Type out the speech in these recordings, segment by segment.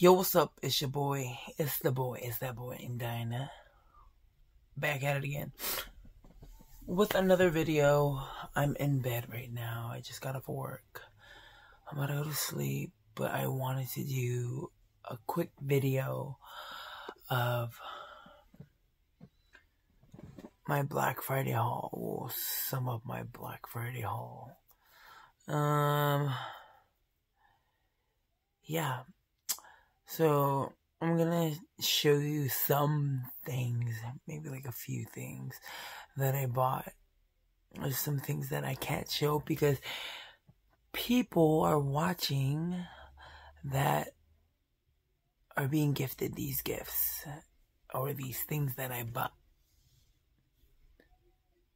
Yo, what's up? It's your boy. It's that boy named Dyna. Back at it again. With another video. I'm in bed right now. I just got off work. I'm about to go to sleep, but I wanted to do a quick video of my Black Friday haul. Well, some of my Black Friday haul. Yeah. So, I'm gonna show you some things, maybe like a few things that I bought. There's some things that I can't show because people are watching that are being gifted these gifts or these things that I bought.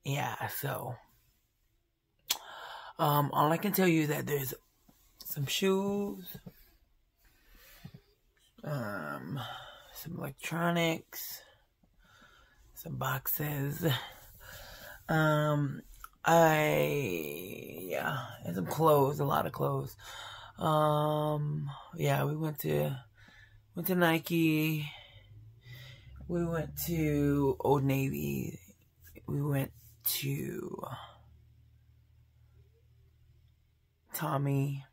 Yeah, so all I can tell you is that there's some shoes, some electronics, some boxes, and some clothes, a lot of clothes. Yeah, we went to Nike, we went to Old Navy, we went to Tommy,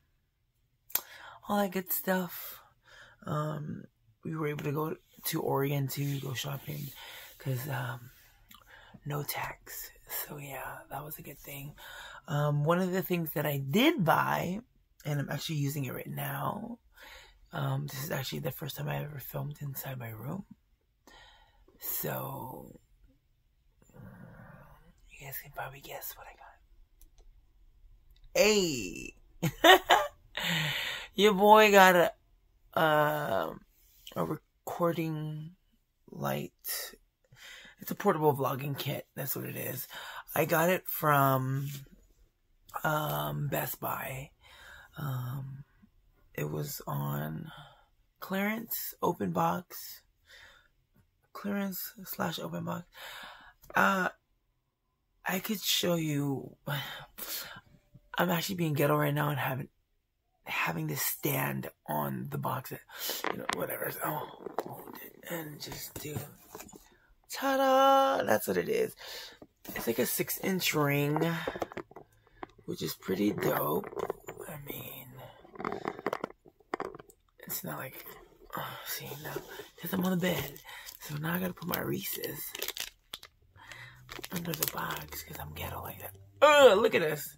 all that good stuff. We were able to go to Oregon to go shopping because no tax. So yeah, that was a good thing. One of the things that I did buy, and I'm actually using it right now. This is actually the first time I ever filmed inside my room. So you guys can probably guess what I got. Hey, your boy got a recording light. It's a portable vlogging kit. That's what it is. I got it from Best Buy. It was on clearance, open box. Clearance/open box. I could show you. I'm actually being ghetto right now and having to stand on the box, whatever. So I'll hold it and just do. Ta-da! That's what it is. It's like a 6-inch ring, which is pretty dope. I mean, it's not like, see now, because I'm on the bed, so now I gotta put my Reese's under the box because I'm ghetto like that. Look at this.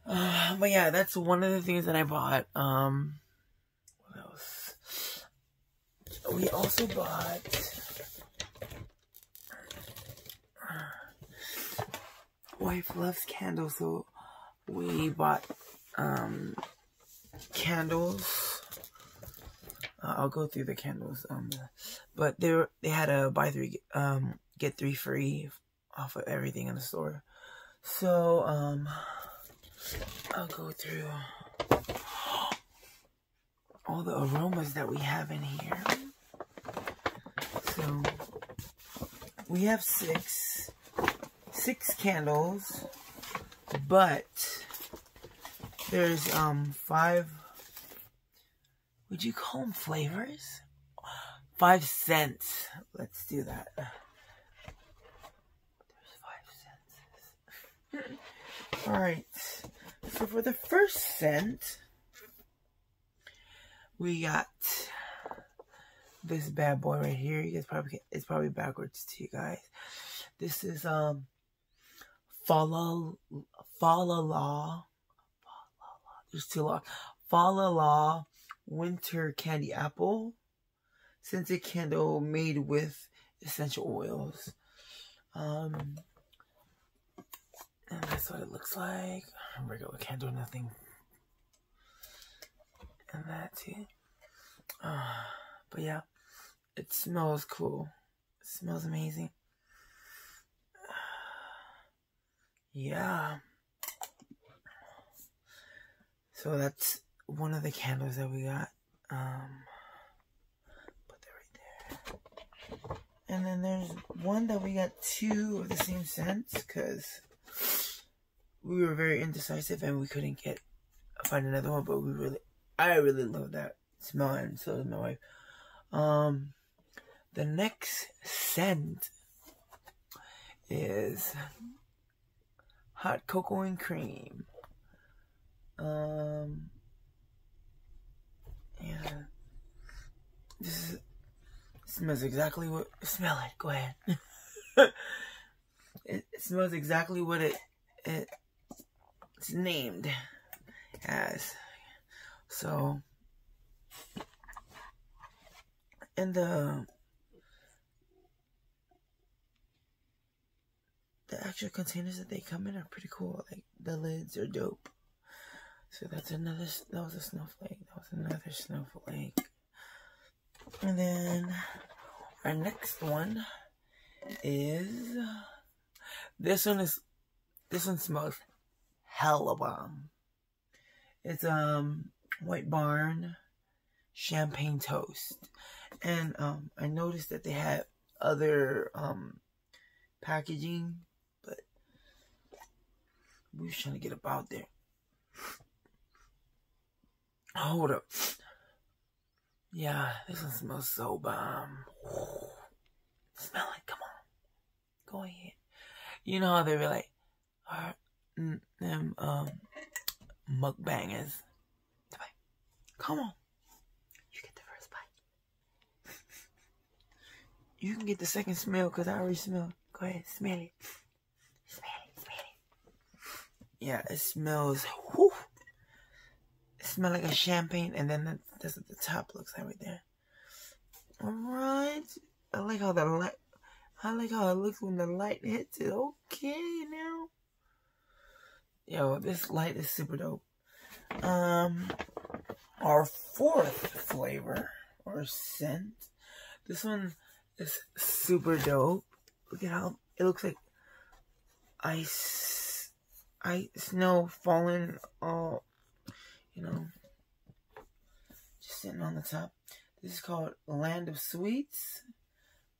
But yeah, that's one of the things that I bought. What else? We also bought wife loves candles, so we bought candles. I'll go through the candles. But they had a buy 3 get 3 free off of everything in the store. So I'll go through all the aromas that we have in here. So we have six candles, but there's 5, would you call them flavors? 5 cents. Let's do that. There's 5 cents. Alright, so for the first scent, we got this bad boy right here. You guys it's probably backwards to you guys. This is Fa La La. There's 2 law. Fa La La Winter Candy Apple scented candle made with essential oils. And that's what it looks like. Regular candle, nothing. And that too. But yeah, it smells cool. It smells amazing. Yeah. So that's one of the candles that we got. Put that right there. And then there's one that we got 2 of the same scents because we were very indecisive and we couldn't find another one, but I really love that smell it, and so does my wife. The next scent is hot cocoa and cream. Yeah, this is, smells exactly what, smell it, go ahead. It smells exactly what it's named as. So, and the actual containers that they come in are pretty cool. Like, the lids are dope. So that's another, that was a snowflake. That was another snowflake. And then our next one is, this one smells hella bomb. It's White Barn Champagne Toast. And I noticed that they had other packaging, but we was trying to get up out there. Hold up. Yeah, this one smells so bomb. Smell it, come on. Go ahead. You know how they be like, them mukbangers. Come on. You get the first bite. You can get the second smell because I already smelled. Go ahead, smell it. Smell it, smell it. Yeah, it smells, whew. It smells like a champagne, and then that's what the top looks like right there. Alright. I like how it looks when the light hits it. Okay, now. Yo, this light is super dope. Our fourth flavor, or scent. This one is super dope. Look at how it looks like snow falling all, you know, just sitting on the top. This is called Land of Sweets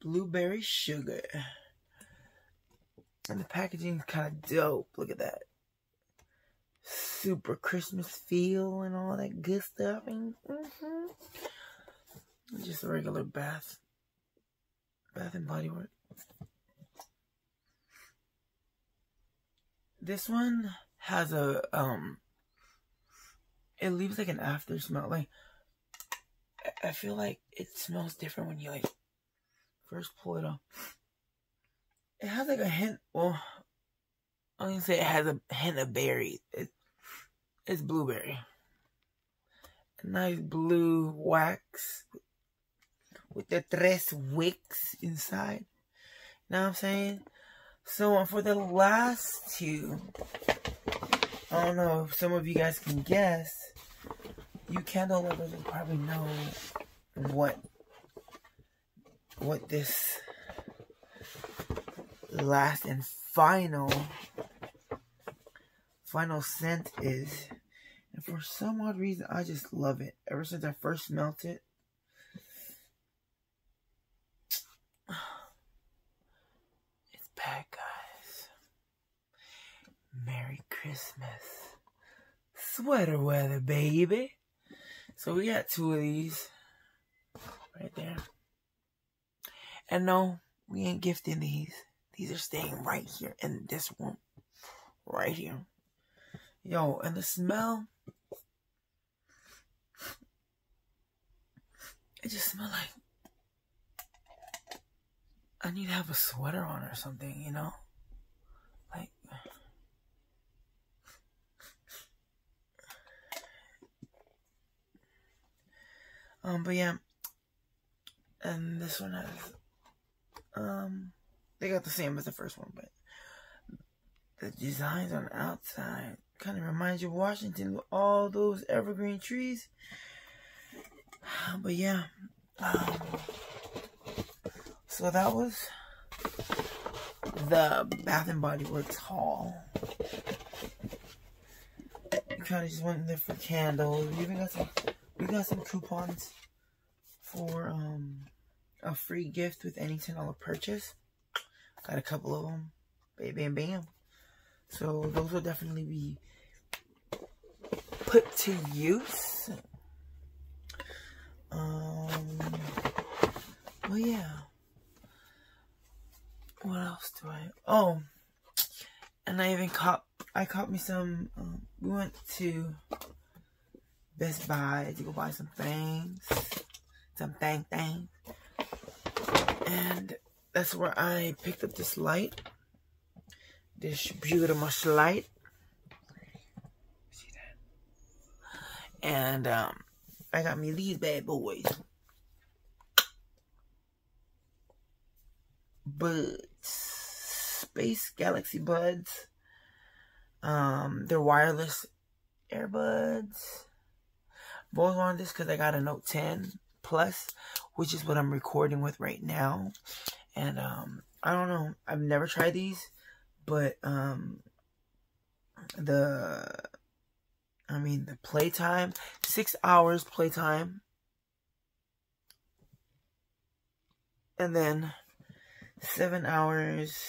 Blueberry Sugar. And the packaging is kind of dope. Look at that. Super Christmas feel and all that good stuff. And just a regular Bath and Body Works. This one has a it leaves like an after smell. Like, I feel like it smells different when you like first pull it off. It has like a hint. Well, I'm gonna say it has a hint of berry. It's blueberry. A nice blue wax with the tres wicks inside. Know what I'm saying? So for the last two, I don't know if some of you guys can guess. You candle lovers will probably know what this last and final scent is. And for some odd reason, I just love it. Ever since I first smelt it. It's back, guys. Merry Christmas. Sweater weather, baby. So we got two of these right there. And no, we ain't gifting these. These are staying right here in this room. Right here. Yo, and the smell, it just smells like I need to have a sweater on or something, you know? Like, but yeah, and this one has, they got the same as the first one, but the designs on the outside kind of reminds you of Washington with all those evergreen trees. But yeah, so that was the Bath and Body Works haul. We kind of just went in there for candles. We got some coupons for a free gift with any $10 purchase. Got a couple of them. Bam, bam, bam. So those will definitely be put to use. Well, yeah. What else do I... Oh, and I caught me some... we went to Best Buy to go buy some things. Some things. And that's where I picked up this light. This beautiful light. See that? And I got me these bad boys. Buds. Space Galaxy Buds. They're wireless earbuds. Both wanted this because I got a Note 10 Plus, which is what I'm recording with right now. And I don't know. I've never tried these, but the playtime, 6 hours playtime, and then 7 hours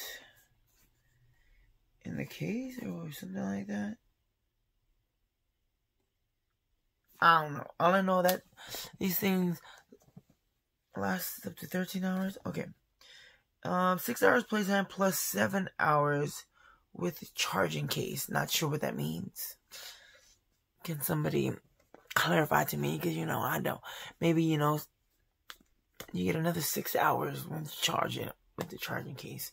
in the case or something like that. I don't know. All I know that these things last up to 13 hours. Okay. 6 hours playtime plus 7 hours with charging case. Not sure what that means. Can somebody clarify to me? Because, I don't. Maybe, you get another 6 hours when you charge it with the charging case.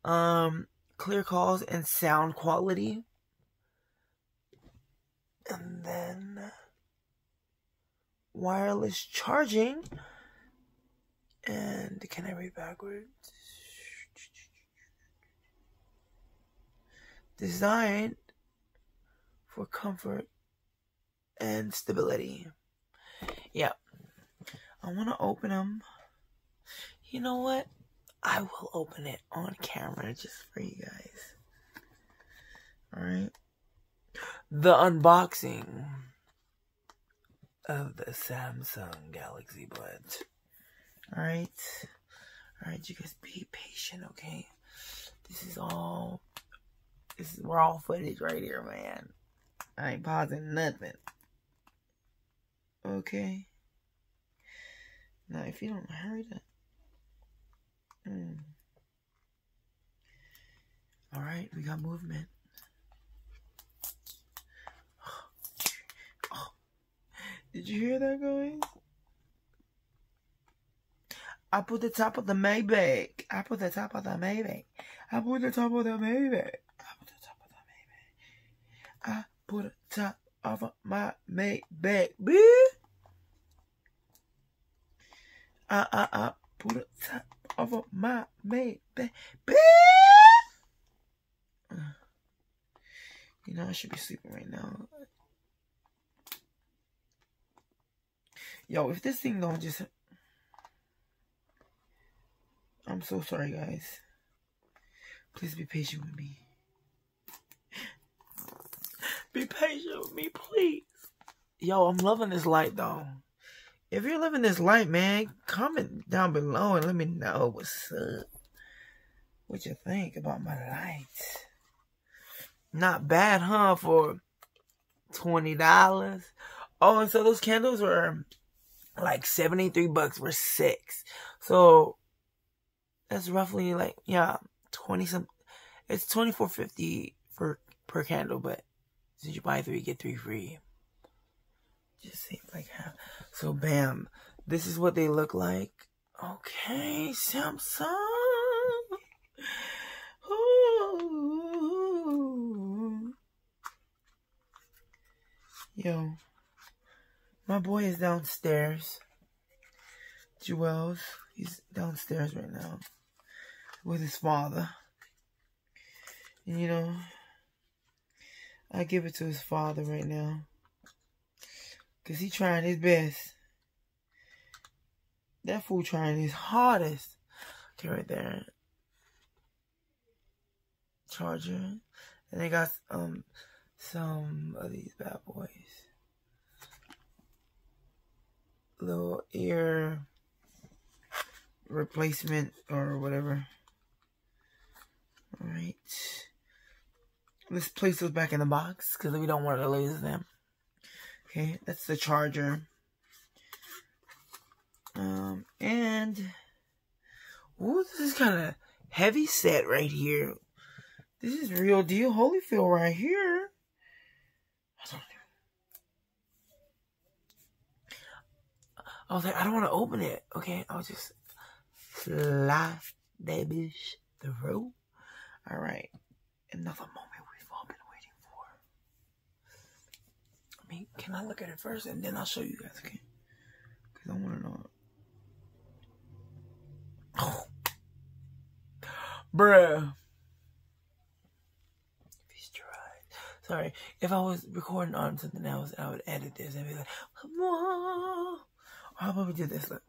Clear calls and sound quality. And then wireless charging. And can I read backwards? Designed for comfort and stability. Yeah. I want to open them. You know what? I will open it on camera just for you guys. Alright. The unboxing of the Samsung Galaxy Buds. Alright, you guys be patient, okay? This is raw footage right here, man. I ain't pausing nothing. Okay? Now, if you don't hurry up. Alright, we got movement. Oh, did you hear that, guys? I put the top of the Maybach. I put the top of my Maybach. I put the top of my Maybach. Bitch. I put the top of my Maybach. Bitch. I should be sleeping right now. Yo, if this thing don't just... I'm so sorry, guys. Please be patient with me. Be patient with me, please. Yo, I'm loving this light, though. If you're loving this light, man, comment down below and let me know what's up. What you think about my lights. Not bad, huh, for $20. Oh, and so those candles were like $73 for 6. So... that's roughly like, yeah, 20 some. It's $24.50 per candle, but since you buy 3, you get 3 free. Just seems like half. So bam, this is what they look like. Okay, Samsung. Ooh. Yo, my boy is downstairs. Joel's, he's downstairs right now with his father. And I give it to his father right now. Because he's trying his best. That fool trying his hardest. Okay, right there. Charger. And they got some of these bad boys. Little ear replacement or whatever. Alright. Let's place those back in the box because we don't want to lose them. Okay, that's the charger. And Ooh, this is kind of heavy set right here. This is real deal Holyfield right here. I was like, I don't want to open it. Okay, I'll just slide that bitch through. Alright. Another moment we've all been waiting for. I mean, can I look at it first and then I'll show you guys, okay? Because I want to know. Oh. Bruh. Sorry, if I was recording on something else, I would edit this and be like, whoa. How about we do this? Look.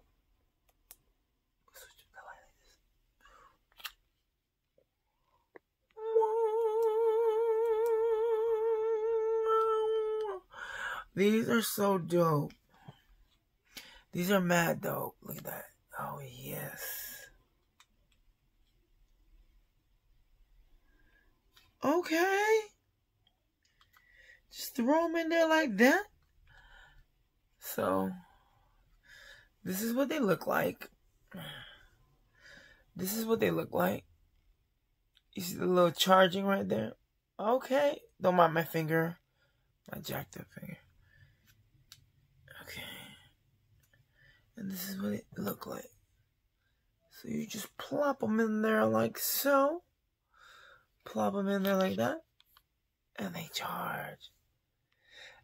Switch the light like this. These are so dope. These are mad dope. Look at that. Oh, yes. Okay. Just throw them in there like that. So, this is what they look like. This is what they look like. You see the little charging right there? Okay. Don't mind my finger. My jacked up finger. Okay. And this is what it look like. So you just plop them in there like so. Plop them in there like that. And they charge.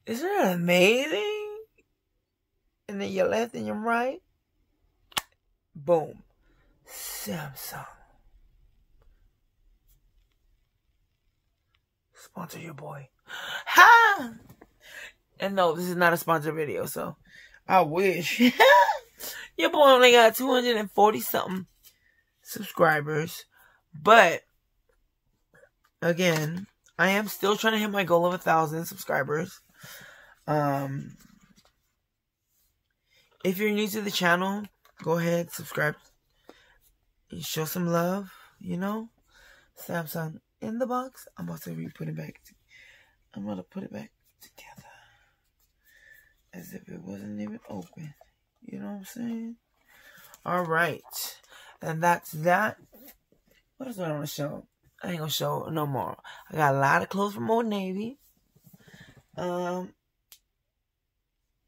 Isn't that amazing? And then your left and your right. Boom. Samsung. Sponsor your boy. Ha! And no, this is not a sponsor video, so I wish. Your boy only got 240 something subscribers. But again, I am still trying to hit my goal of 1,000 subscribers. If you're new to the channel, go ahead, subscribe. Show some love, you know. Samsung in the box. I'm about to put it back. I'm going to put it back together. As if it wasn't even open. You know what I'm saying? Alright. And that's that. What else do I want to show? I ain't going to show no more. I got a lot of clothes from Old Navy. You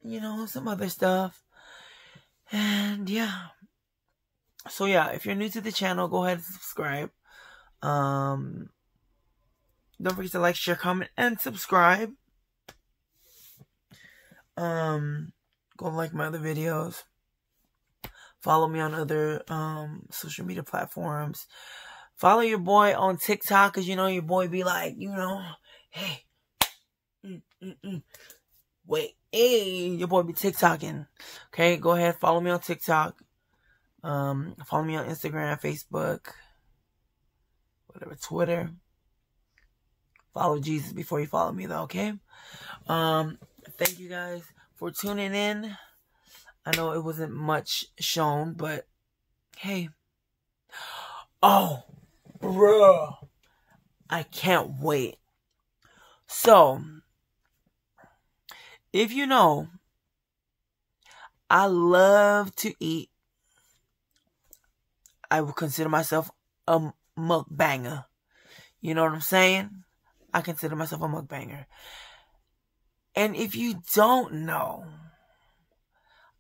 know, some other stuff. And yeah. So yeah, if you're new to the channel, go ahead and subscribe. Don't forget to like, share, comment, and subscribe. Go like my other videos. Follow me on other social media platforms. Follow your boy on TikTok, because you know your boy be like, you know, hey. Wait, hey, your boy be TikToking. Okay, go ahead, follow me on TikTok. Follow me on Instagram, Facebook, whatever, Twitter. Follow Jesus before you follow me, though, okay? Thank you guys for tuning in. I know it wasn't much shown, but hey. Oh, bruh. I can't wait. So, if you know, I love to eat. I would consider myself a mukbanger. You know what I'm saying? I consider myself a mukbanger. And if you don't know,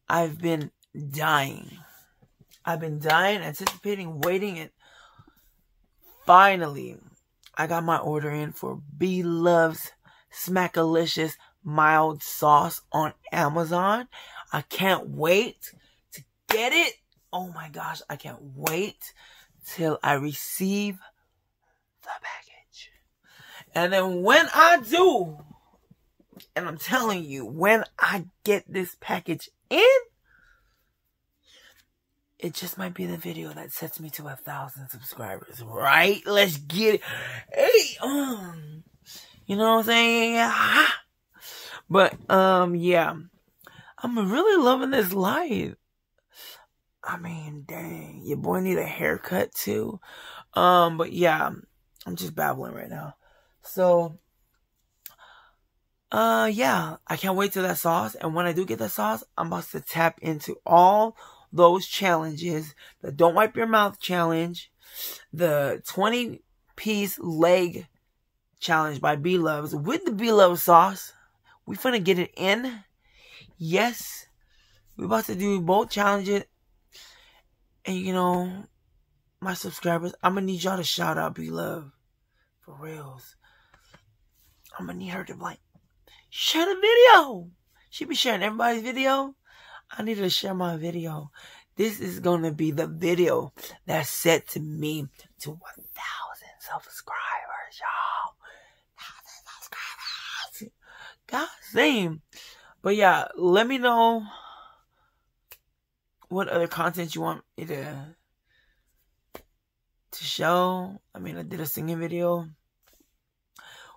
I've been dying. I've been dying, anticipating, waiting, and finally, I got my order in for Bloves SMACKALICIOUS mild sauce on Amazon. I can't wait to get it. Oh my gosh, I can't wait till I receive the package. And then when I do, and I'm telling you, when I get this package in, it just might be the video that sets me to 1,000 subscribers, right? Let's get it. Hey, you know what I'm saying? But, yeah. I'm really loving this life. I mean, dang. Your boy need a haircut, too. But, yeah. I'm just babbling right now. So, yeah. I can't wait till that sauce. And when I do get that sauce, I'm about to tap into all those challenges. The Don't Wipe Your Mouth challenge. The 20-piece leg challenge by Bloves with the Bloves sauce. We finna get it in. Yes. We about to do both challenges. And you know, my subscribers, I'm gonna need y'all to shout out Bloves. For reals. I'm gonna need her to like, share the video. She be sharing everybody's video. I need her to share my video. This is gonna be the video that set to me to 1,000 subscribers, y'all. 1,000 subscribers. God damn. But yeah, let me know what other content you want me to show. I mean, I did a singing video,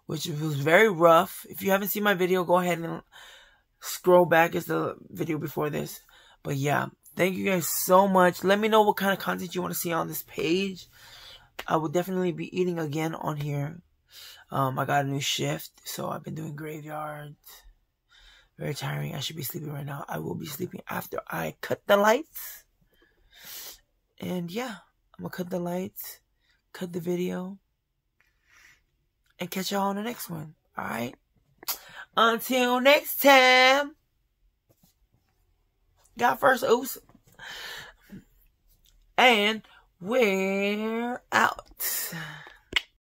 which was very rough. If you haven't seen my video, go ahead and scroll back. It's the video before this. But yeah, thank you guys so much. Let me know what kind of content you want to see on this page. I will definitely be eating again on here. I got a new shift, so I've been doing graveyards. Very tiring. I should be sleeping right now. I will be sleeping after I cut the lights. And yeah, I'm going to cut the lights, cut the video, and catch y'all on the next one. Alright? Until next time. Got first, oops. And we're out.